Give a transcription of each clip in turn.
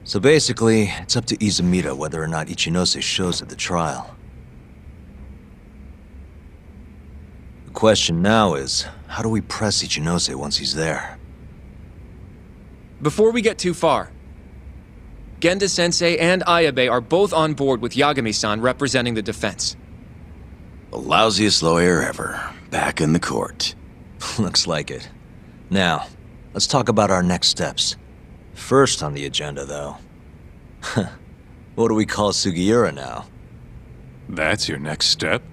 So basically, it's up to Izumida whether or not Ichinose shows at the trial. The question now is, how do we press Ichinose once he's there? Before we get too far, Genda-sensei and Ayabe are both on board with Yagami-san representing the defense. The lousiest lawyer ever, back in the court. Looks like it. Now, let's talk about our next steps. First on the agenda, though. What do we call Sugiura now? That's your next step?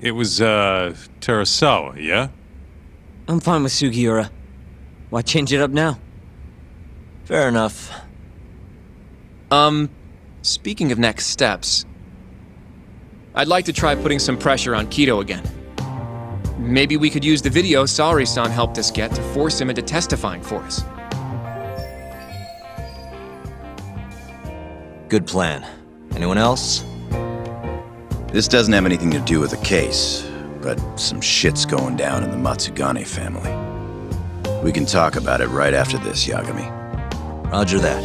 It was, Terasawa, yeah? I'm fine with Sugiura. Why change it up now? Fair enough. Speaking of next steps, I'd like to try putting some pressure on Kido again. Maybe we could use the video Saori-san helped us get to force him into testifying for us. Good plan. Anyone else? This doesn't have anything to do with the case, but some shit's going down in the Matsugane family. We can talk about it right after this, Yagami. Roger that.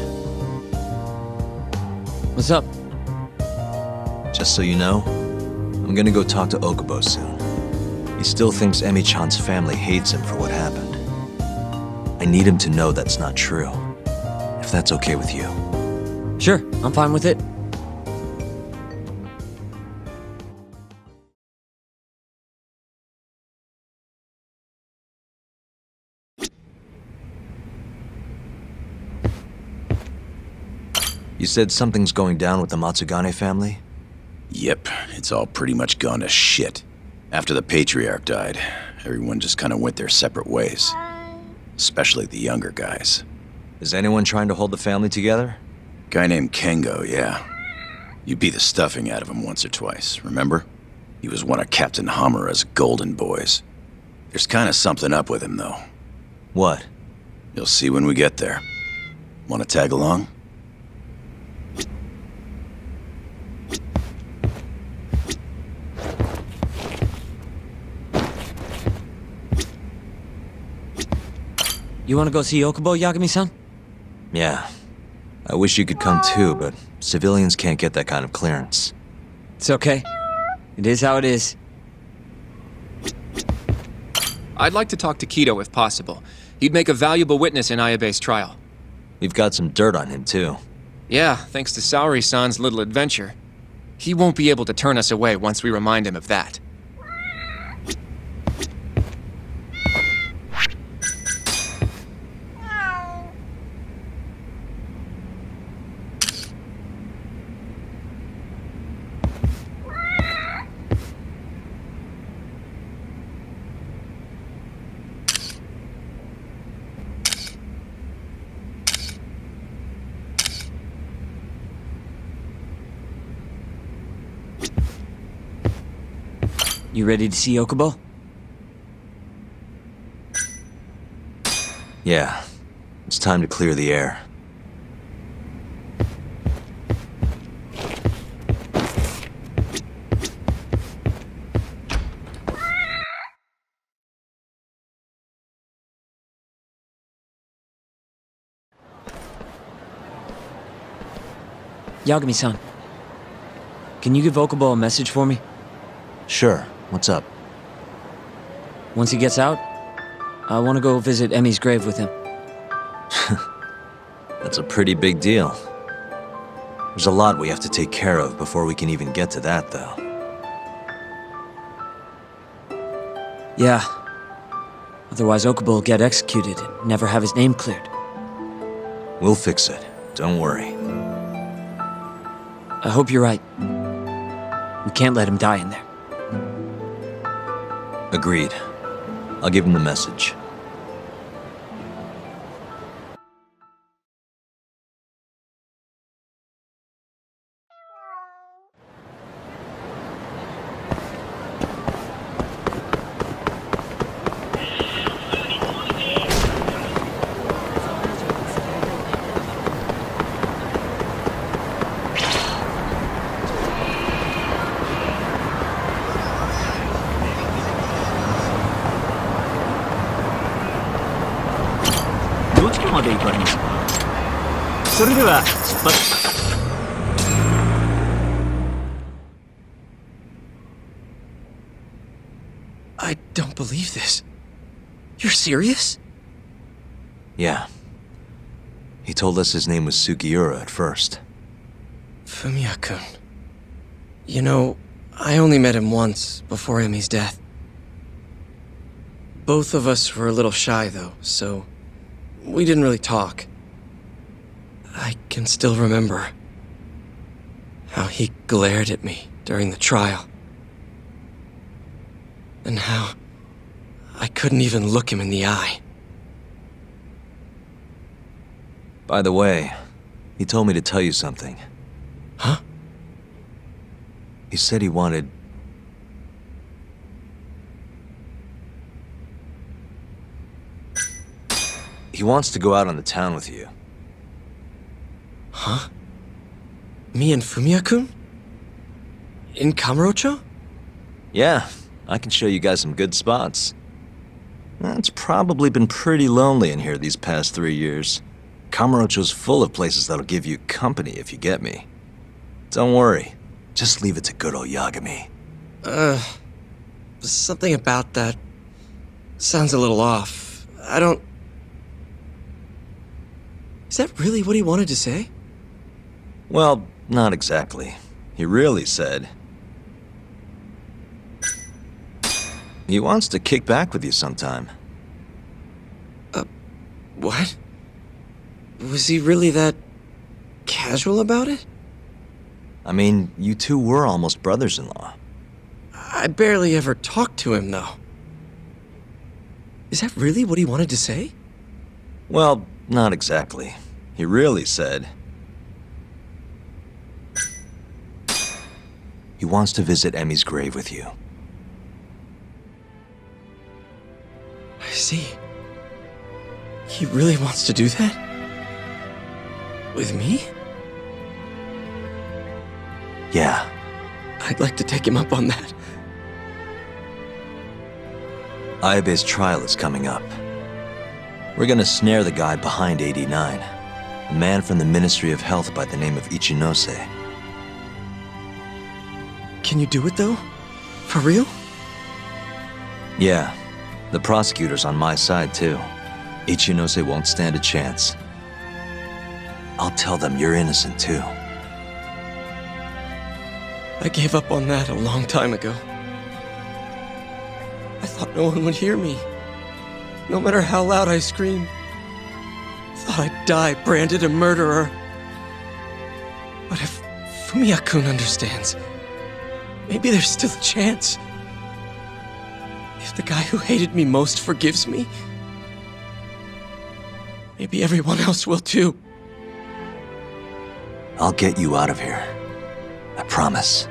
What's up? Just so you know, I'm gonna go talk to Okubo soon. He still thinks Emi-chan's family hates him for what happened. I need him to know that's not true. If that's okay with you. Sure, I'm fine with it. You said something's going down with the Matsugane family? Yep, it's all pretty much gone to shit. After the Patriarch died, everyone just kind of went their separate ways. Especially the younger guys. Is anyone trying to hold the family together? Guy named Kengo, yeah. You beat the stuffing out of him once or twice, remember? He was one of Captain Hamura's golden boys. There's kind of something up with him, though. What? You'll see when we get there. Want to tag along? You wanna go see Okubo, Yagami-san? Yeah. I wish you could come too, but civilians can't get that kind of clearance. It's okay. It is how it is. I'd like to talk to Kido if possible. He'd make a valuable witness in Ayabe's trial. We've got some dirt on him too. Yeah, thanks to Saori-san's little adventure. He won't be able to turn us away once we remind him of that. You ready to see Okubo? Yeah. It's time to clear the air. Yagami-san, can you give Okubo a message for me? Sure. What's up? Once he gets out, I want to go visit Emi's grave with him. That's a pretty big deal. There's a lot we have to take care of before we can even get to that, though. Yeah. Otherwise Okubo will get executed and never have his name cleared. We'll fix it. Don't worry. I hope you're right. We can't let him die in there. Agreed. I'll give him the message. それでは出発。I don't believe this. You're serious? Yeah. He told us his name was Sugiura at first. Fumiya-kun. You know, I only met him once, before Emi's death. Both of us were a little shy, though, so we didn't really talk. I can still remember how he glared at me during the trial. And how I couldn't even look him in the eye. By the way, he told me to tell you something. Huh? He said he wanted... He wants to go out on the town with you. Huh? Me and Fumiya-kun? In Kamurocho? Yeah, I can show you guys some good spots. It's probably been pretty lonely in here these past 3 years. Kamurocho's full of places that'll give you company, if you get me. Don't worry, just leave it to good old Yagami. Something about that sounds a little off. I don't... Is that really what he wanted to say? Well, not exactly. He really said... he wants to kick back with you sometime. What? Was he really that casual about it? I mean, you two were almost brothers-in-law. I barely ever talked to him, though. Is that really what he wanted to say? Well, not exactly. He really said... he wants to visit Emi's grave with you. I see. He really wants to do that? With me? Yeah. I'd like to take him up on that. Ayabe's trial is coming up. We're gonna snare the guy behind 89. A man from the Ministry of Health by the name of Ichinose. Can you do it, though? For real? Yeah. The prosecutor's on my side, too. Ichinose won't stand a chance. I'll tell them you're innocent, too. I gave up on that a long time ago. I thought no one would hear me. No matter how loud I screamed. Thought I'd die branded a murderer. But if Fumiya-kun understands, maybe there's still a chance. If the guy who hated me most forgives me, maybe everyone else will too. I'll get you out of here. I promise.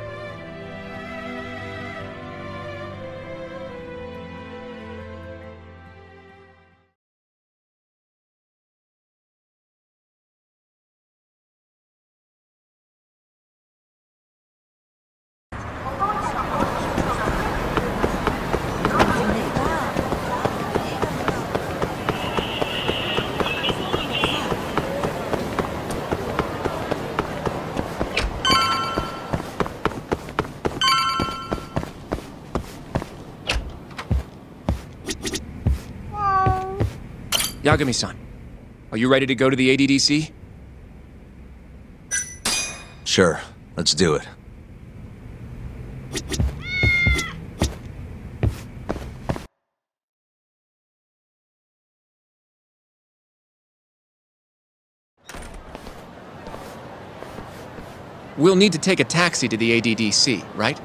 Yagami-san, are you ready to go to the ADDC? Sure, let's do it. We'll need to take a taxi to the ADDC, right?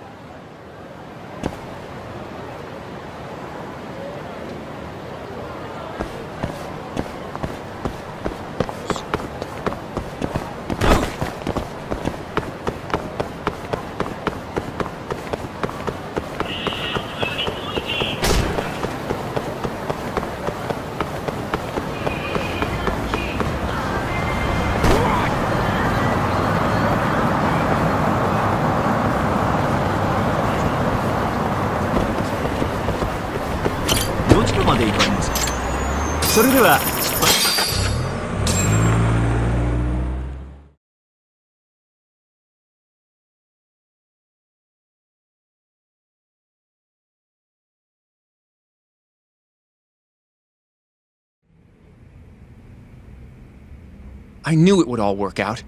I knew it would all work out.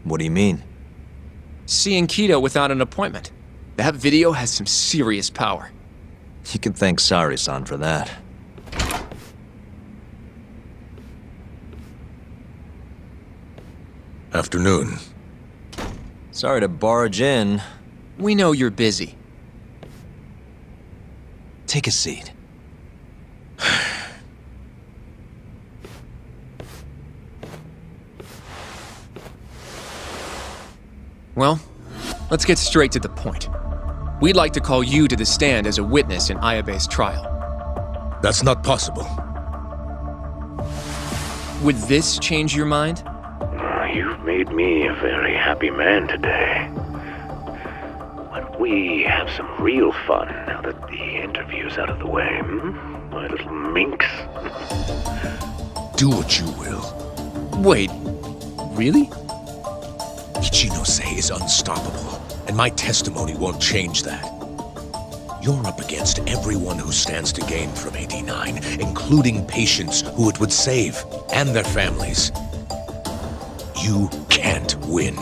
What do you mean? Seeing Keto without an appointment. That video has some serious power. You can thank Sari-san for that. Afternoon. Sorry to barge in. We know you're busy. Take a seat. Well, let's get straight to the point. We'd like to call you to the stand as a witness in Ayabe's trial. That's not possible. Would this change your mind? You've made me a very happy man today. Why don't we have some real fun now that the interview's out of the way, my little minx? Do what you will. Wait, really? Ichinose is unstoppable, and my testimony won't change that. You're up against everyone who stands to gain from AD9, including patients who it would save, and their families. You can't win.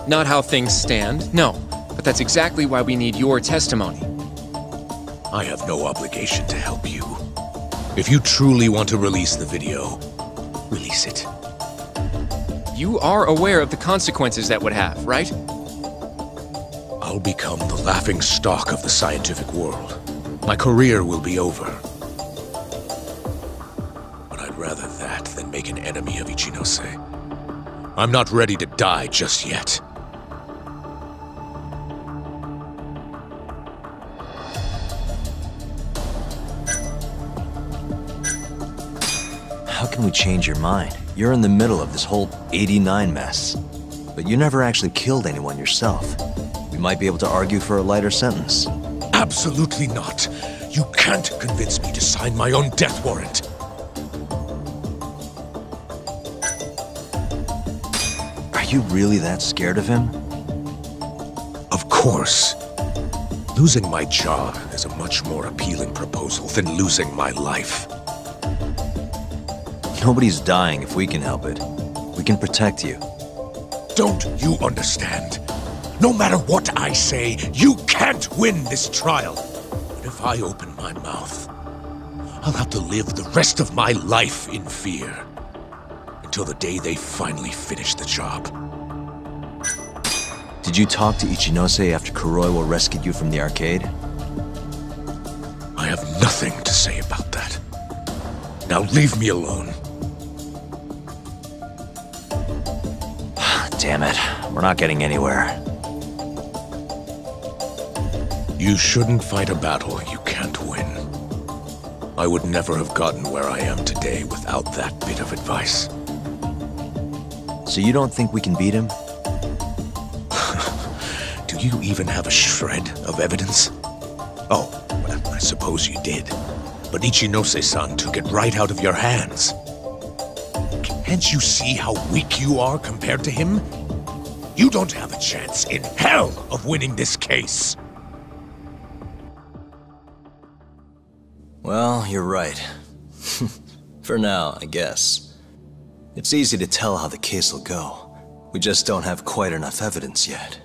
Not how things stand, no. But that's exactly why we need your testimony. I have no obligation to help you. If you truly want to release the video, release it. You are aware of the consequences that would have, right? I'll become the laughing stock of the scientific world. My career will be over. But I'd rather that than make an enemy of Ichinose. I'm not ready to die just yet. How can we change your mind? You're in the middle of this whole 89 mess. But you never actually killed anyone yourself. We might be able to argue for a lighter sentence. Absolutely not. You can't convince me to sign my own death warrant. Are you really that scared of him? Of course. Losing my job is a much more appealing proposal than losing my life. Nobody's dying if we can help it. We can protect you. Don't you understand? No matter what I say, you can't win this trial. And if I open my mouth, I'll have to live the rest of my life in fear. Until the day they finally finish the job. Did you talk to Ichinose after Kuroiwa rescued you from the arcade? I have nothing to say about that. Now leave me alone. Damn it. We're not getting anywhere. You shouldn't fight a battle you can't win. I would never have gotten where I am today without that bit of advice. So you don't think we can beat him? Do you even have a shred of evidence? Oh, well, I suppose you did. But Ichinose-san took it right out of your hands. Can't you see how weak you are compared to him? You don't have a chance in hell of winning this case. Well, you're right. For now, I guess. It's easy to tell how the case will go. We just don't have quite enough evidence yet.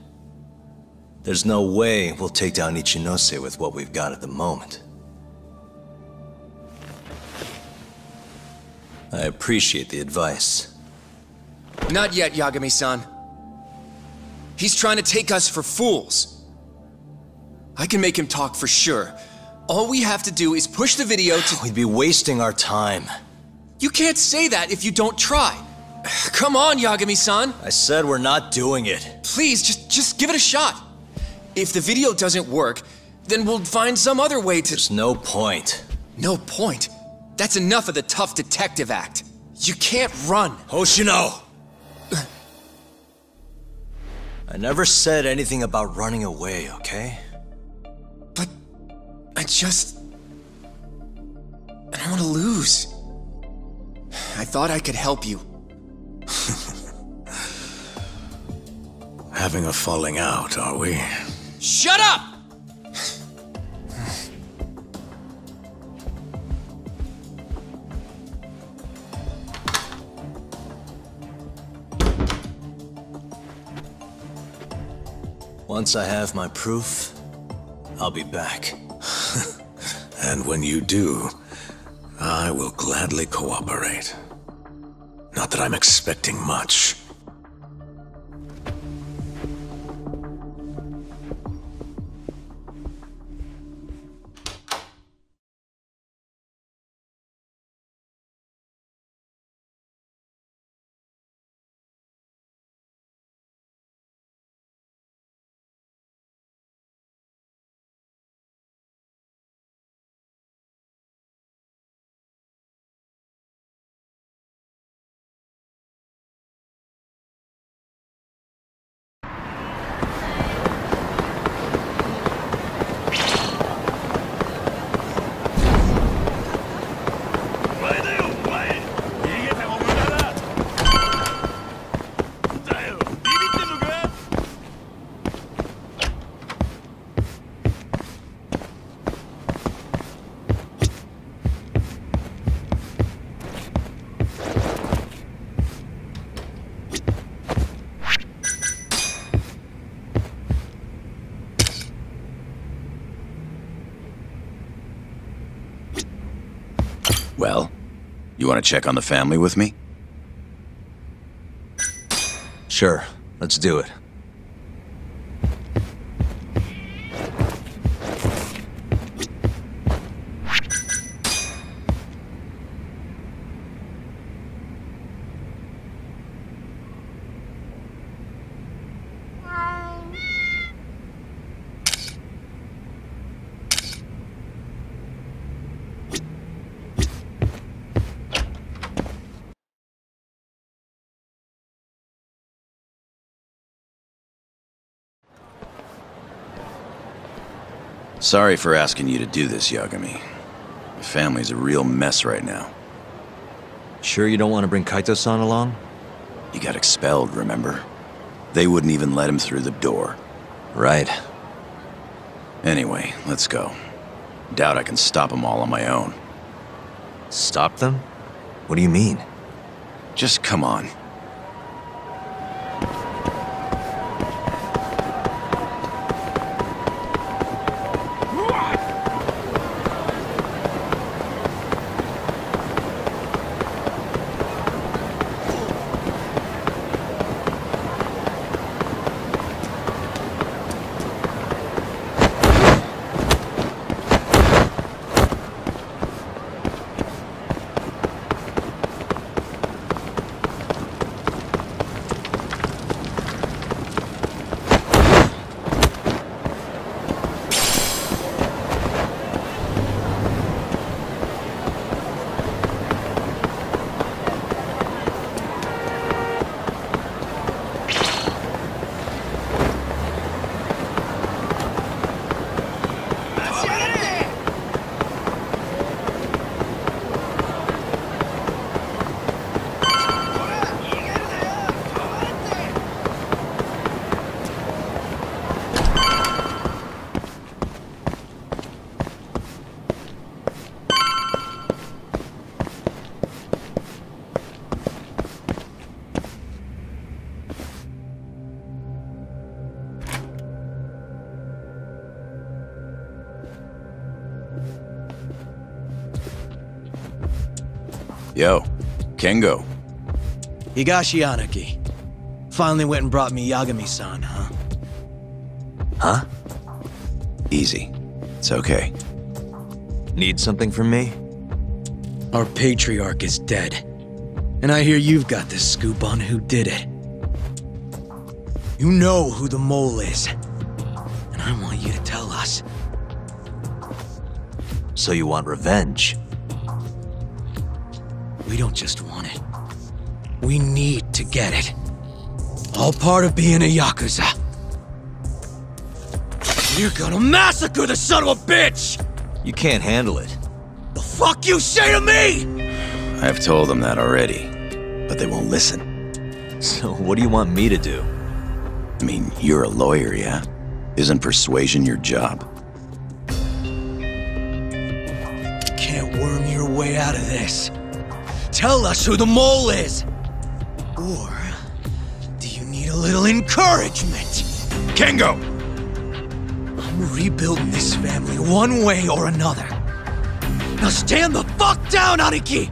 There's no way we'll take down Ichinose with what we've got at the moment. I appreciate the advice. Not yet, Yagami-san. He's trying to take us for fools. I can make him talk for sure. All we have to do is push the video to— We'd be wasting our time. You can't say that if you don't try. Come on, Yagami-san. I said we're not doing it. Please, just give it a shot. If the video doesn't work, then we'll find some other way to— There's no point. No point? That's enough of the tough detective act. You can't run. Hoshino! I never said anything about running away, okay? But I don't want to lose. I thought I could help you. Having a falling out, are we? Shut up! Once I have my proof, I'll be back. And when you do, I will gladly cooperate. Not that I'm expecting much. Well, you want to check on the family with me? Sure, let's do it. Sorry for asking you to do this, Yagami. The family's a real mess right now. Sure you don't want to bring Kaito-san along? He got expelled, remember? They wouldn't even let him through the door. Right. Anyway, let's go. Doubt I can stop them all on my own. Stop them? What do you mean? Just come on. Yo, Kengo. Higashi Anaki. Finally went and brought me Yagami-san, huh? Huh? Easy. It's okay. Need something from me? Our patriarch is dead. And I hear you've got the scoop on who did it. You know who the mole is. And I want you to tell us. So you want revenge? We don't just want it. We need to get it. All part of being a Yakuza. You're gonna massacre the son of a bitch! You can't handle it. The fuck you say to me?! I've told them that already, but they won't listen. So what do you want me to do? I mean, you're a lawyer, yeah? Isn't persuasion your job? You can't worm your way out of this. Tell us who the mole is! Or do you need a little encouragement? Kengo! rebuilding this family one way or another. Now stand the fuck down, Aniki!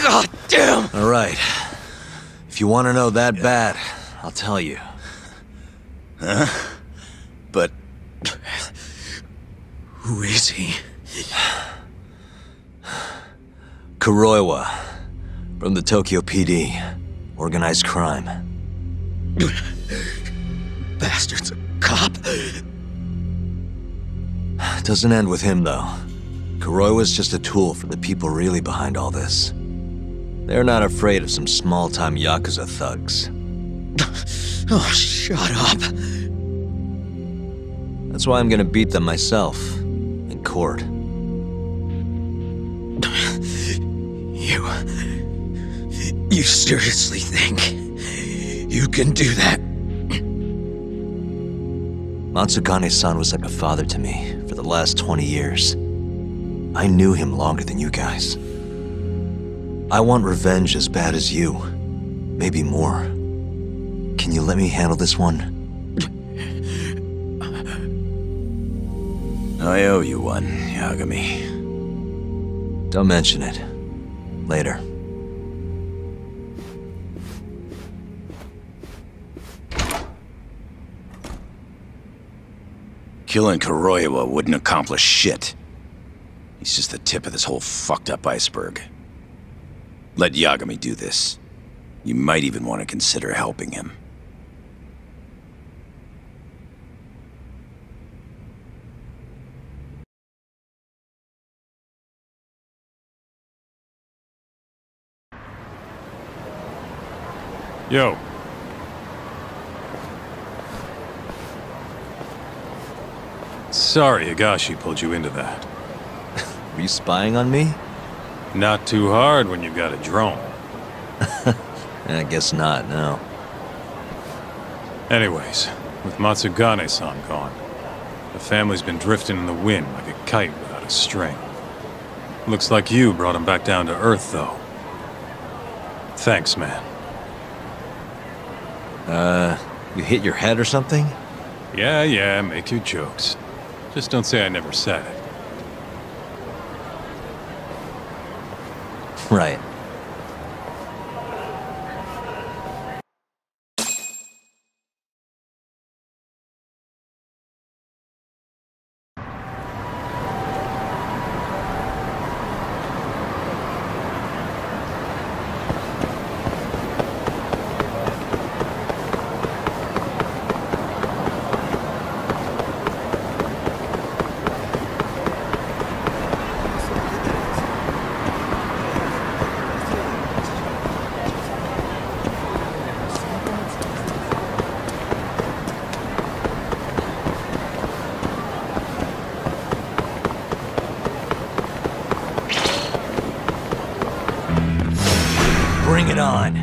God damn! All right. If you want to know that bad, I'll tell you. Huh? But... Who is he? Kuroiwa, from the Tokyo PD. Organized crime. Bastard's a cop. Doesn't end with him, though. Kuroiwa's just a tool for the people really behind all this. They're not afraid of some small-time Yakuza thugs. Oh, shut up. That's why I'm gonna beat them myself. In court. You seriously think you can do that? Matsugane-san was like a father to me for the last 20 years. I knew him longer than you guys. I want revenge as bad as you. Maybe more. Can you let me handle this one? I owe you one, Yagami. Don't mention it. Later. Killing Kuroiwa wouldn't accomplish shit. He's just the tip of this whole fucked up iceberg. Let Yagami do this. You might even want to consider helping him. Yo. Sorry Higashi pulled you into that. Were you spying on me? Not too hard when you've got a drone. I guess not, no. Anyways, with Matsugane-san gone, the family's been drifting in the wind like a kite without a string. Looks like you brought him back down to earth, though. Thanks, man. You hit your head or something? Yeah, make your jokes. Just don't say I never said it. Right. Bring it on.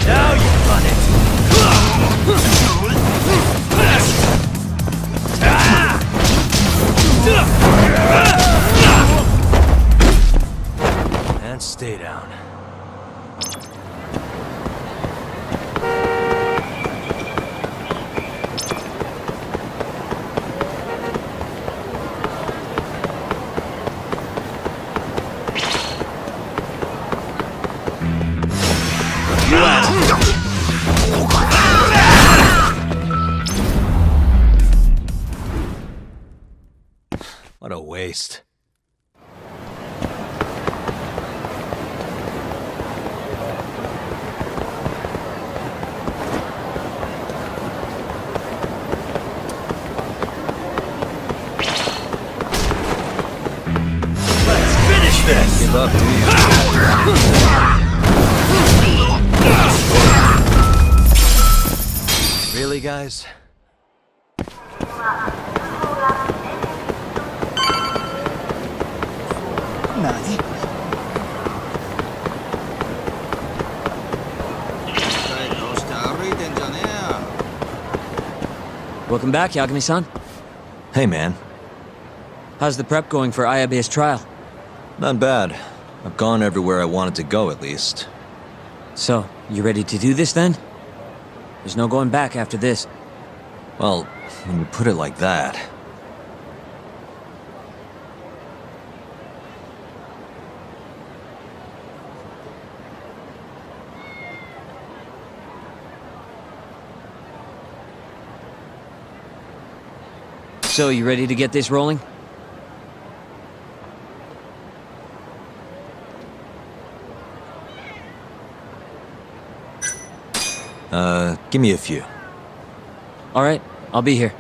Now What a waste. Let's finish this! Give up, do you? Really, guys? Welcome back, Yagami-san. Hey, man. How's the prep going for Ayabe's trial? Not bad. I've gone everywhere I wanted to go, at least. So, you ready to do this then? There's no going back after this. Well, when you put it like that... So, you ready to get this rolling? Give me a few. Alright, I'll be here.